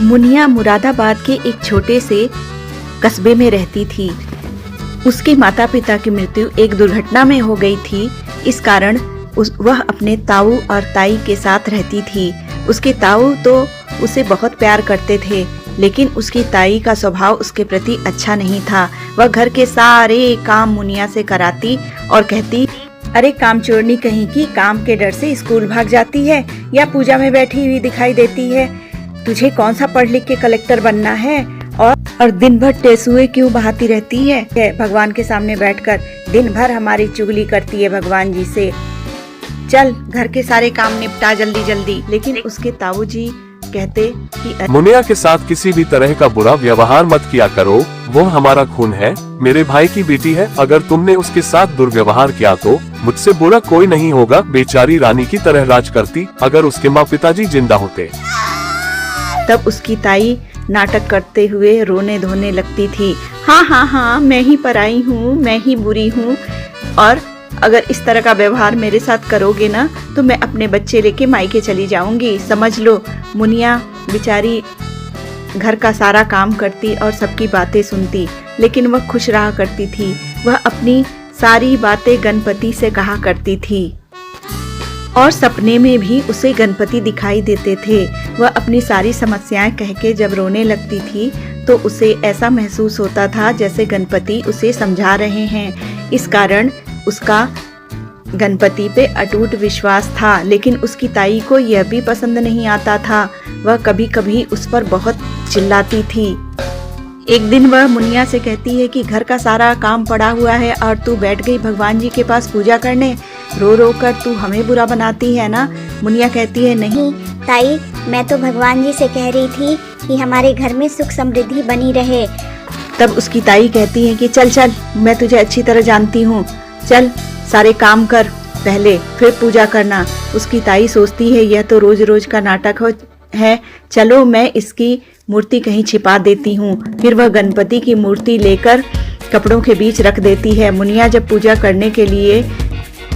मुनिया मुरादाबाद के एक छोटे से कस्बे में रहती थी। उसके माता पिता की मृत्यु एक दुर्घटना में हो गई थी। इस कारण वह अपने ताऊ और ताई के साथ रहती थी। उसके ताऊ तो उसे बहुत प्यार करते थे, लेकिन उसकी ताई का स्वभाव उसके प्रति अच्छा नहीं था। वह घर के सारे काम मुनिया से कराती और कहती, अरे काम चोरनी कहीं की, काम के डर से स्कूल भाग जाती है या पूजा में बैठी हुई दिखाई देती है। तुझे कौन सा पढ़ लिख के कलेक्टर बनना है और दिन भर टेसुए क्यों बहाती रहती है भगवान के सामने बैठकर, दिन भर हमारी चुगली करती है भगवान जी से। चल घर के सारे काम निपटा जल्दी जल्दी। लेकिन उसके ताऊ जी कहते कि मुनिया के साथ किसी भी तरह का बुरा व्यवहार मत किया करो, वो हमारा खून है, मेरे भाई की बेटी है। अगर तुमने उसके साथ दुर्व्यवहार किया तो मुझसे बुरा कोई नहीं होगा। बेचारी रानी की तरह राज करती अगर उसके माँ पिताजी जिंदा होते। तब उसकी ताई नाटक करते हुए रोने धोने लगती थी। हाँ, मैं ही पराई हूँ, मैं ही बुरी हूँ, और अगर इस तरह का व्यवहार मेरे साथ करोगे ना तो मैं अपने बच्चे लेके मायके चली जाऊंगी, समझ लो। मुनिया बेचारी घर का सारा काम करती और सबकी बातें सुनती, लेकिन वह खुश रहा करती थी। वह अपनी सारी बातें गणपति से कहा करती थी और सपने में भी उसे गणपति दिखाई देते थे। वह अपनी सारी समस्याएं कह के जब रोने लगती थी तो उसे ऐसा महसूस होता था जैसे गणपति उसे समझा रहे हैं। इस कारण उसका गणपति पे अटूट विश्वास था, लेकिन उसकी ताई को यह भी पसंद नहीं आता था। वह कभी कभी उस पर बहुत चिल्लाती थी। एक दिन वह मुनिया से कहती है कि घर का सारा काम पड़ा हुआ है और तू बैठ गई भगवान जी के पास पूजा करने, रो रो कर तू हमें बुरा बनाती है ना। मुनिया कहती है, नहीं ताई, मैं तो भगवान जी से कह रही थी कि हमारे घर में सुख समृद्धि बनी रहे। तब उसकी ताई कहती है कि चल, मैं तुझे अच्छी तरह जानती हूँ, चल सारे काम कर पहले, फिर पूजा करना। उसकी ताई सोचती है यह तो रोज रोज का नाटक है, चलो मैं इसकी मूर्ति कहीं छिपा देती हूँ। फिर वह गणपति की मूर्ति लेकर कपड़ों के बीच रख देती है। मुनिया जब पूजा करने के लिए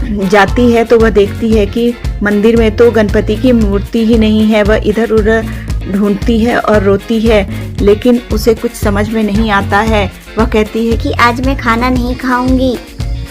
जाती है तो वह देखती है कि मंदिर में तो गणपति की मूर्ति ही नहीं है। वह इधर उधर ढूंढती है और रोती है, लेकिन उसे कुछ समझ में नहीं आता है। वह कहती है कि आज मैं खाना नहीं खाऊंगी,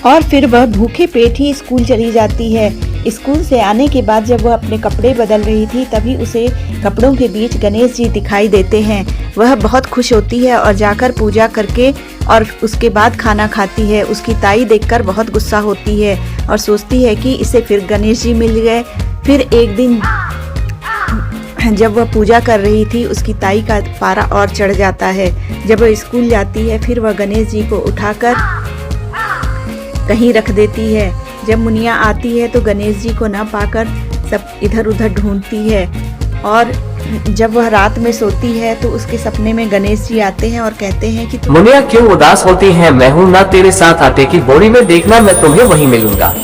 और फिर वह भूखे पेट ही स्कूल चली जाती है। स्कूल से आने के बाद जब वह अपने कपड़े बदल रही थी तभी उसे कपड़ों के बीच गणेश जी दिखाई देते हैं। वह बहुत खुश होती है और जाकर पूजा करके और उसके बाद खाना खाती है। उसकी ताई देखकर बहुत गुस्सा होती है और सोचती है कि इसे फिर गणेश जी मिल गए। फिर एक दिन जब वह पूजा कर रही थी उसकी ताई का पारा और चढ़ जाता है। जब वह स्कूल जाती है फिर वह गणेश जी को उठाकर कहीं रख देती है। जब मुनिया आती है तो गणेश जी को ना पाकर सब इधर उधर ढूंढती है, और जब वह रात में सोती है तो उसके सपने में गणेश जी आते हैं और कहते हैं कि मुनिया क्यों उदास होती है, मैं हूँ ना तेरे साथ, आटे की बोरी में देखना, मैं तुम्हें वहीं मिलूंगा।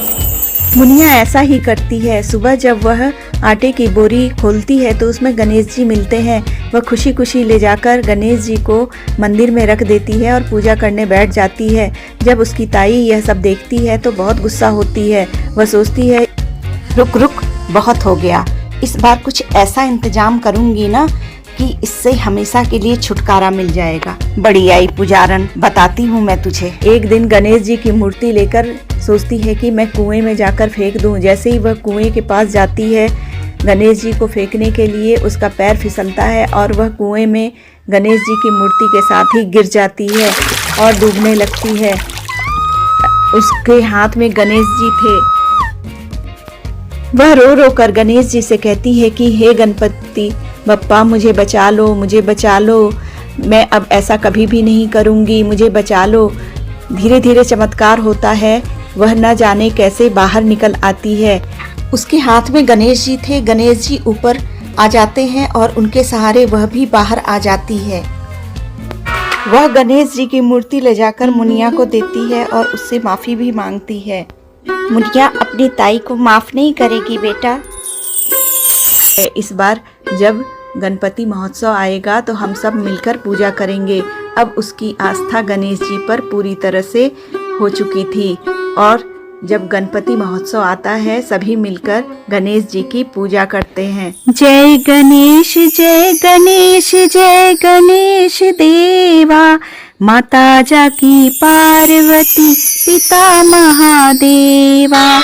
मुनिया ऐसा ही करती है। सुबह जब वह आटे की बोरी खोलती है तो उसमें गणेश जी मिलते हैं। वह खुशी खुशी ले जाकर गणेश जी को मंदिर में रख देती है और पूजा करने बैठ जाती है। जब उसकी ताई यह सब देखती है तो बहुत गुस्सा होती है। वह सोचती है, रुक, बहुत हो गया, इस बार कुछ ऐसा इंतजाम करूंगी ना कि इससे हमेशा के लिए छुटकारा मिल जाएगा। बड़ी आई पुजारन, बताती हूँ मैं तुझे। एक दिन गणेश जी की मूर्ति लेकर सोचती है कि मैं कुएं में जाकर फेंक दूं। जैसे ही वह कुएं के पास जाती है गणेश जी को फेंकने के लिए, उसका पैर फिसलता है और वह कुएं में गणेश जी की मूर्ति के साथ ही गिर जाती है और डूबने लगती है। उसके हाथ में गणेश जी थे। वह रो रो कर गणेश जी से कहती है कि हे गणपति बप्पा, मुझे बचा लो, मैं अब ऐसा कभी भी नहीं करूंगी, मुझे बचा लो। धीरे धीरे चमत्कार होता है। वह न जाने कैसे बाहर निकल आती है। उसके हाथ में गणेश जी थे। गणेश जी ऊपर आ जाते हैं और उनके सहारे वह भी बाहर आ जाती है। वह गणेश जी की मूर्ति ले जाकर मुनिया को देती है और उससे माफी भी मांगती है। मुनिया अपनी ताई को माफ नहीं करेगी बेटा। इस बार जब गणपति महोत्सव आएगा तो हम सब मिलकर पूजा करेंगे। अब उसकी आस्था गणेश जी पर पूरी तरह से हो चुकी थी और जब गणपति महोत्सव आता है सभी मिलकर गणेश जी की पूजा करते हैं। जय गणेश जय गणेश जय गणेश देवा, माता जाकी पार्वती पिता महादेवा।